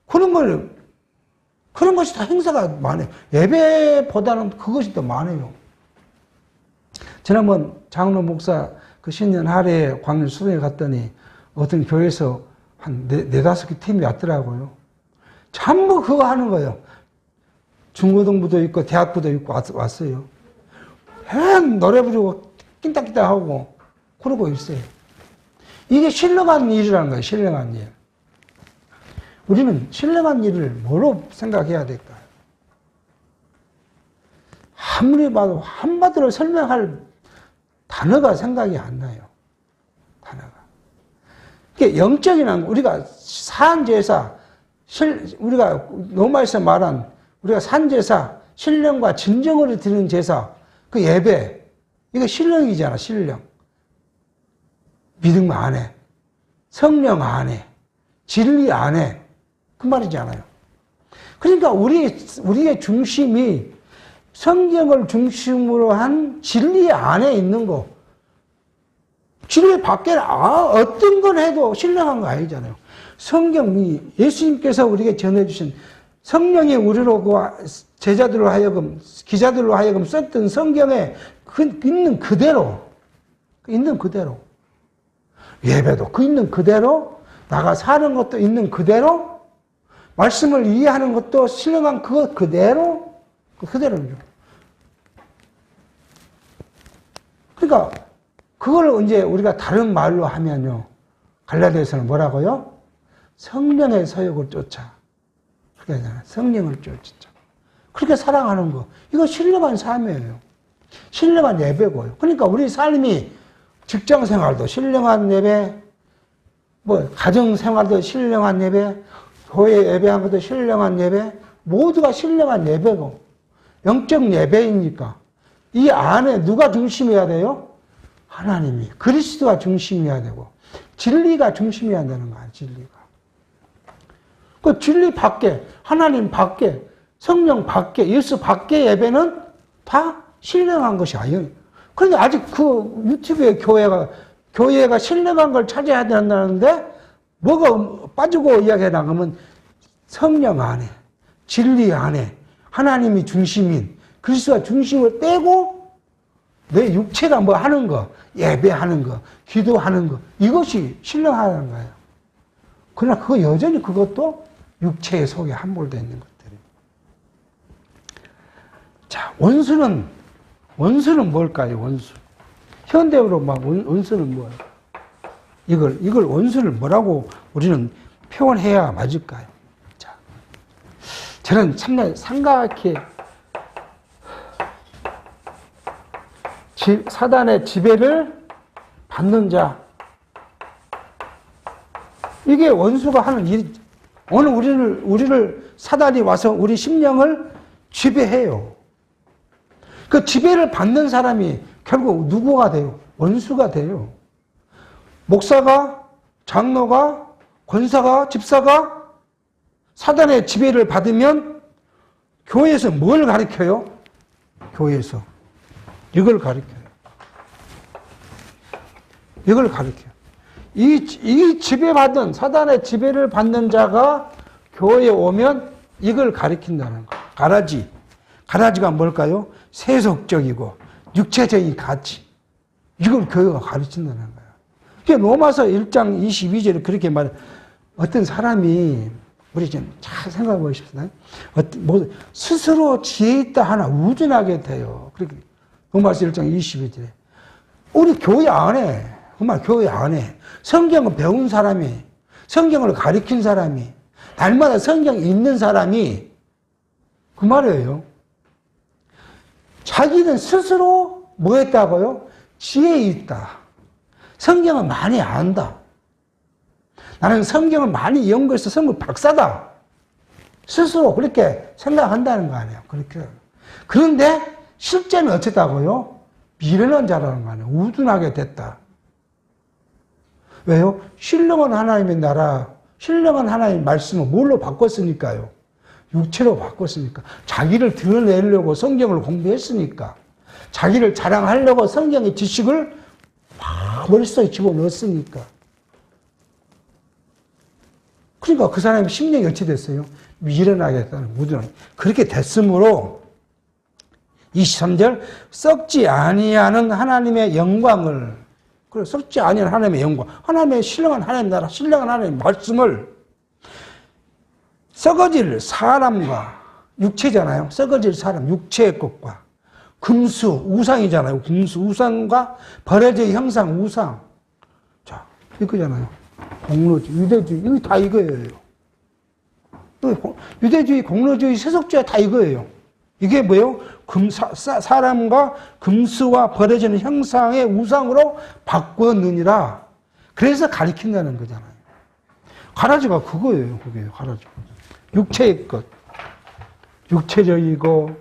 그런 것이 다 행사가 많아요. 예배보다는 그것이 더 많아요. 지난번 장로 목사 신년 할애 광년 수련회 갔더니 어떤 교회에서 한 4-5개 팀이 왔더라고요. 전부 그거 하는 거예요. 중고등부도 있고 대학부도 있고 왔어요. 노래 부르고 낀딱낀딱 하고 그러고 있어요. 이게 신령한 일이라는 거예요. 신령한 일. 우리는 신령한 일을 뭐로 생각해야 될까요? 아무리 봐도 한마디로 설명할 단어가 생각이 안 나요. 단어가. 그러니까 영적인 우리가 사안제사 우리가 로마에서 말한 우리가 산제사, 신령과 진정으로 드리는 제사, 그 예배, 이거 신령이잖아, 신령. 믿음 안에, 성령 안에, 진리 안에, 그 말이잖아요. 그러니까 우리의 중심이 성경을 중심으로 한 진리 안에 있는 거. 진리 밖에 어떤 건 해도 신령한 거 아니잖아요. 성경이 예수님께서 우리에게 전해주신 성령이 우리로 제자들로 하여금, 기자들로 하여금 썼던 성경에 있는 그대로, 예배도 그 있는 그대로, 나가 사는 것도 있는 그대로, 말씀을 이해하는 것도 신령한 그것 그대로죠. 그러니까 그걸 이제 우리가 다른 말로 하면요, 갈라디아서는 뭐라고요? 성령의 서욕을 쫓아. 그렇게 하잖아요. 성령을 쫓아. 그렇게 사랑하는 거. 이거 신령한 삶이에요. 신령한 예배고요. 그러니까 우리 삶이 직장 생활도 신령한 예배, 가정 생활도 신령한 예배, 교회 예배한 것도 신령한 예배, 모두가 신령한 예배고, 영적 예배이니까. 이 안에 누가 중심이어야 돼요? 하나님이. 그리스도가 중심이어야 되고, 진리가 중심이어야 되는 거야, 진리가. 그 진리 밖에, 하나님 밖에, 성령 밖에, 예수 밖에 예배는 다 신령한 것이 아니에요. 그런데 아직 그 유튜브의 교회가 신령한 걸 찾아야 된다는데, 뭐가 빠지고 이야기해 나가면 성령 안에, 진리 안에, 하나님이 중심인, 그리스도가 중심을 떼고, 내 육체가 뭐 하는 거, 예배하는 거, 기도하는 거, 이것이 신령하다는 거예요. 그러나 여전히 그것도 육체의 속에 함몰되어 있는 것들이에요. 자, 원수는 뭘까요, 원수? 현대어로 원수는 뭐예요? 이걸 원수를 뭐라고 우리는 표현해야 맞을까요? 자, 저는 참나 생각해 사단의 지배를 받는 자. 이게 원수가 하는 일. 오늘 우리를 사단이 와서 우리 심령을 지배해요. 그 지배를 받는 사람이 결국 누구가 돼요? 원수가 돼요. 목사가, 장로가, 권사가, 집사가 사단의 지배를 받으면 교회에서 뭘 가르쳐요? 교회에서 이걸 가르쳐요. 이 지배받은, 사단의 지배를 받는 자가 교회에 오면 이걸 가르친다는 거. 가라지가 뭘까요? 세속적이고 육체적인 가치. 이걸 교회가 가르친다는 거예요. 이게 로마서 1장 22절에 그렇게 말해. 어떤 사람이, 우리 좀 잘 생각해 보십시다. 스스로 지혜 있다 하나 우둔하게 돼요. 그렇게. 로마서 1장 22절에. 우리 교회 안에, 정말 교회 안에 성경을 배운 사람이, 성경을 가르친 사람이, 날마다 성경 읽는 사람이 그 말이에요. 자기는 스스로 뭐 했다고요? 지혜 있다. 성경을 많이 안다. 나는 성경을 많이 연구해서 성경 박사다. 스스로 그렇게 생각한다는 거 아니에요. 그렇게. 그런데 실제는 어쨌다고요? 미련한 자라는 거 아니에요. 우둔하게 됐다. 왜요? 신령한 하나님의 나라, 신령한 하나님의 말씀을 뭘로 바꿨으니까요? 육체로 바꿨으니까. 자기를 드러내려고 성경을 공부했으니까. 자기를 자랑하려고 성경의 지식을 막 머릿속에 집어넣었으니까. 그러니까 그 사람의 심령이 어찌 됐어요? 미련하게 됐다는, 우둔하게. 그렇게 됐으므로 23절, 썩지 아니하는 하나님의 영광을, 그래, 썩지 아니하는 하나님의 영광, 하나님의 신령한 하나님 나라, 신령한 하나님의 말씀을 썩어질 사람과, 육체잖아요. 썩어질 사람, 육체의 것과, 금수, 우상이잖아요. 금수, 우상과 버려질 형상, 우상. 자, 이거잖아요. 공로주의, 유대주의, 이거 다 이거예요. 유대주의, 공로주의, 세속주의 다 이거예요. 이게 뭐예요? 사람과 금수와 버려지는 형상의 우상으로 바꾸었느니라. 그래서 가리킨다는 거잖아요. 가라지가 그거예요. 그게요, 가라지. 육체의 것. 육체적이고,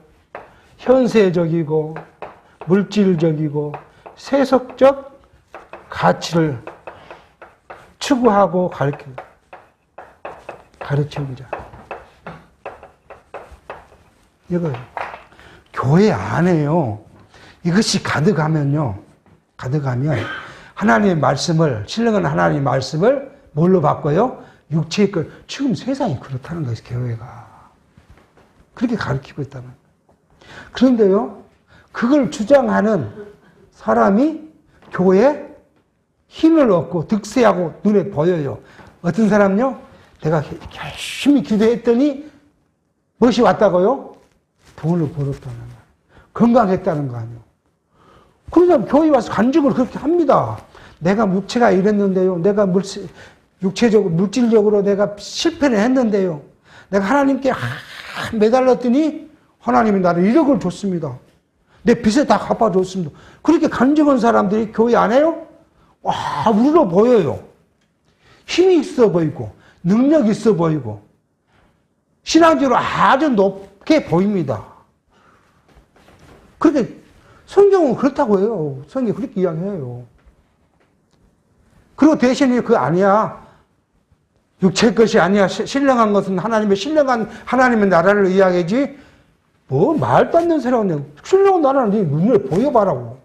현세적이고, 물질적이고, 세속적 가치를 추구하고 가르치는 자. 이거예요. 교회 안에요. 이것이 가득하면 하나님의 말씀을, 신령한 하나님의 말씀을 뭘로 바꿔요? 육체의 것. 지금 세상이 그렇다는 것이 교회가. 그렇게 가르치고 있다는 거예요. 그런데요, 그걸 주장하는 사람이 교회에 힘을 얻고 득세하고 눈에 보여요. 어떤 사람요? 내가 열심히 기도했더니 무엇이 왔다고요? 돈을 벌었다는 거예요. 건강했다는 거 아니에요. 그러니까 교회에 와서 간증을 그렇게 합니다. 내가 육체가 이랬는데요. 내가 육체적으로, 물질적으로 내가 실패를 했는데요. 내가 하나님께 매달렸더니 하나님이 나를 1억을 줬습니다. 내 빚을 다 갚아줬습니다. 그렇게 간증한 사람들이 교회 안 해요? 와, 우러러 보여요. 힘이 있어 보이고, 능력 있어 보이고, 신앙적으로 아주 높게 보입니다. 그렇게, 성경은 그렇다고 해요. 성경이 그렇게 이야기해요. 그리고 대신에 그거 아니야. 육체의 것이 아니야. 신령한 것은 신령한 하나님의 나라를 이야기하지. 뭐, 말도 안 되는 소리하고 신령한 나라는 네 눈에 보여봐라고.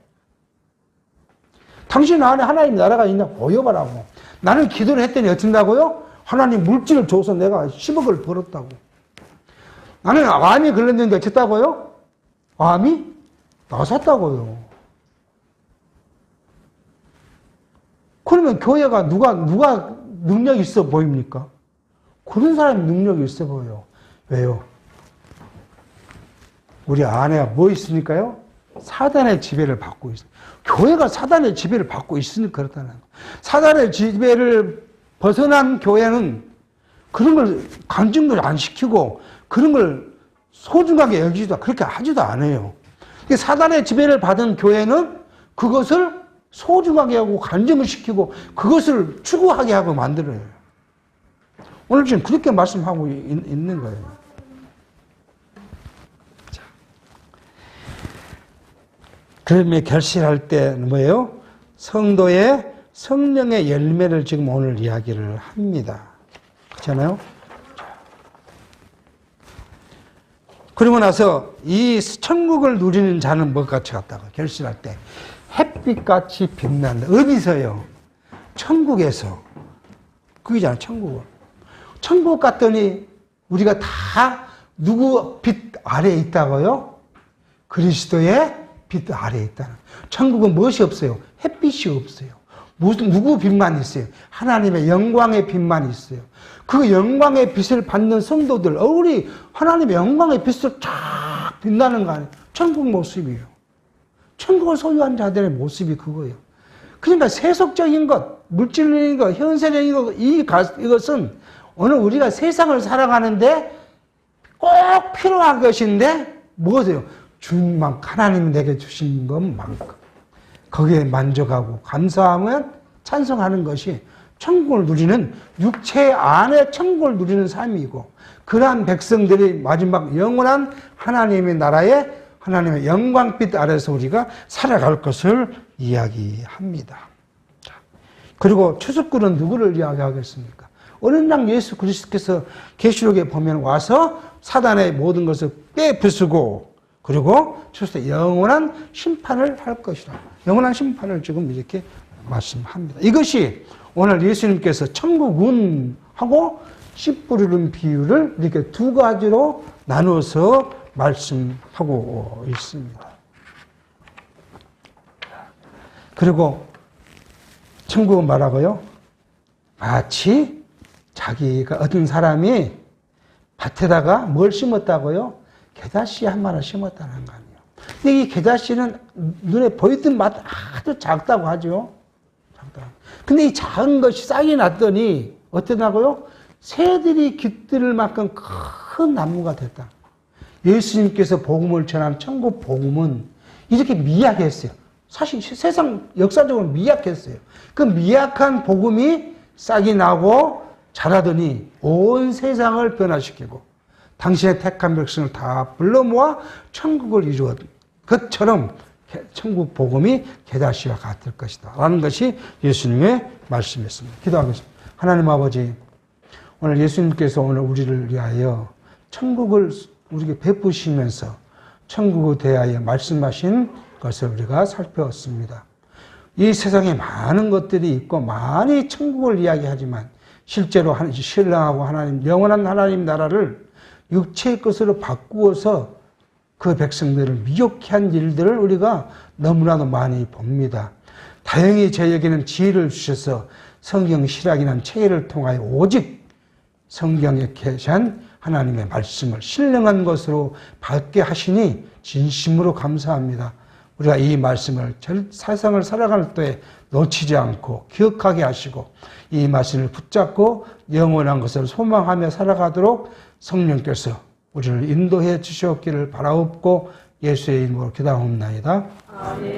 당신 안에 하나님 나라가 있냐? 보여봐라고. 나는 기도를 했더니 어쩐다고요? 하나님 물질을 줘서 내가 10억을 벌었다고. 나는 암이 걸렸는데 어쨌다고요? 암이 나섰다고요. 그러면 교회가 누가 능력이 있어 보입니까? 그런 사람이 능력이 있어 보여요. 왜요? 우리 안에 뭐 있으니까요? 사단의 지배를 받고 있어요. 교회가 사단의 지배를 받고 있으니까 그렇다는 거예요. 사단의 지배를 벗어난 교회는 그런 걸 간증을 안 시키고 그런 걸 소중하게 여기지도 그렇게 하지도 않아요. 사단의 지배를 받은 교회는 그것을 소중하게 하고 간증을 시키고 그것을 추구하게 하고 만들어요. 오늘 지금 그렇게 말씀하고 있는 거예요. 그러면 결실할 때는 뭐예요? 성도의 성령의 열매를 지금 오늘 이야기를 합니다. 그렇잖아요? 그러고 나서 이 천국을 누리는 자는 뭐같이 같다고 결실할 때 햇빛같이 빛난다. 어디서요? 천국에서. 그게잖아요, 천국은. 천국 갔더니 우리가 다 누구 빛 아래에 있다고요? 그리스도의 빛 아래에 있다는. 천국은 무엇이 없어요? 햇빛이 없어요. 누구 빛만 있어요? 하나님의 영광의 빛만 있어요. 그 영광의 빛을 받는 성도들, 우리 하나님의 영광의 빛을 쫙 빛나는 거 아니에요? 천국 모습이에요. 천국을 소유한 자들의 모습이 그거예요. 그러니까 세속적인 것, 물질적인 것, 현세적인 것, 이것은 오늘 우리가 세상을 살아가는데 꼭 필요한 것인데 무엇이에요? 하나님이 내게 주신 것만큼 거기에 만족하고 감사하면 찬송하는 것이 천국을 누리는 육체 안에 천국을 누리는 삶이고 그러한 백성들이 마지막 영원한 하나님의 나라에 하나님의 영광빛 아래서 우리가 살아갈 것을 이야기합니다. 그리고 추수꾼은 누구를 이야기하겠습니까? 어느 날 예수 그리스도께서 계시록에 보면 와서 사단의 모든 것을 깨부수고 그리고 추수 영원한 심판을 할 것이라. 영원한 심판을 지금 이렇게 말씀합니다. 이것이 오늘 예수님께서 천국운하고 씨 뿌리는 비유를 이렇게 두 가지로 나누어서 말씀하고 있습니다. 그리고 천국은 말하고요. 마치 자기가 어떤 사람이 밭에다가 뭘 심었다고요? 게다씨 한 마리 심었다는 거 아니에요. 근데 이 게다씨는 눈에 보이던 맛 아주 작다고 하죠. 작다. 근데 이 작은 것이 싹이 났더니 어떠냐고요? 새들이 깃들 만큼 큰 나무가 됐다. 예수님께서 복음을 전한 천국 복음은 이렇게 미약했어요. 사실 세상 역사적으로 미약했어요. 그 미약한 복음이 싹이 나고 잘하더니 온 세상을 변화시키고 당신의 택한 백성을 다 불러 모아 천국을 이루었 것처럼 천국 복음이 게다시와 같을 것이다 라는 것이 예수님의 말씀이었습니다. 기도하겠습니다. 하나님 아버지, 오늘 예수님께서 오늘 우리를 위하여 천국을 우리에게 베푸시면서 천국에 대하여 말씀하신 것을 우리가 살펴봤습니다. 이 세상에 많은 것들이 있고 많이 천국을 이야기하지만 실제로 신령하고 하나님, 영원한 하나님 나라를 육체의 것으로 바꾸어서 그 백성들을 미혹해 한 일들을 우리가 너무나도 많이 봅니다. 다행히 저에게는 지혜를 주셔서 성경 실학이라는 체계를 통하여 오직 성경에 계신 하나님의 말씀을 신령한 것으로 받게 하시니 진심으로 감사합니다. 우리가 이 말씀을 세상을 살아갈 때 놓치지 않고 기억하게 하시고 이 말씀을 붙잡고 영원한 것을 소망하며 살아가도록 성령께서 우리를 인도해 주시옵기를 바라옵고 예수의 이름으로 기도하옵나이다. 아멘.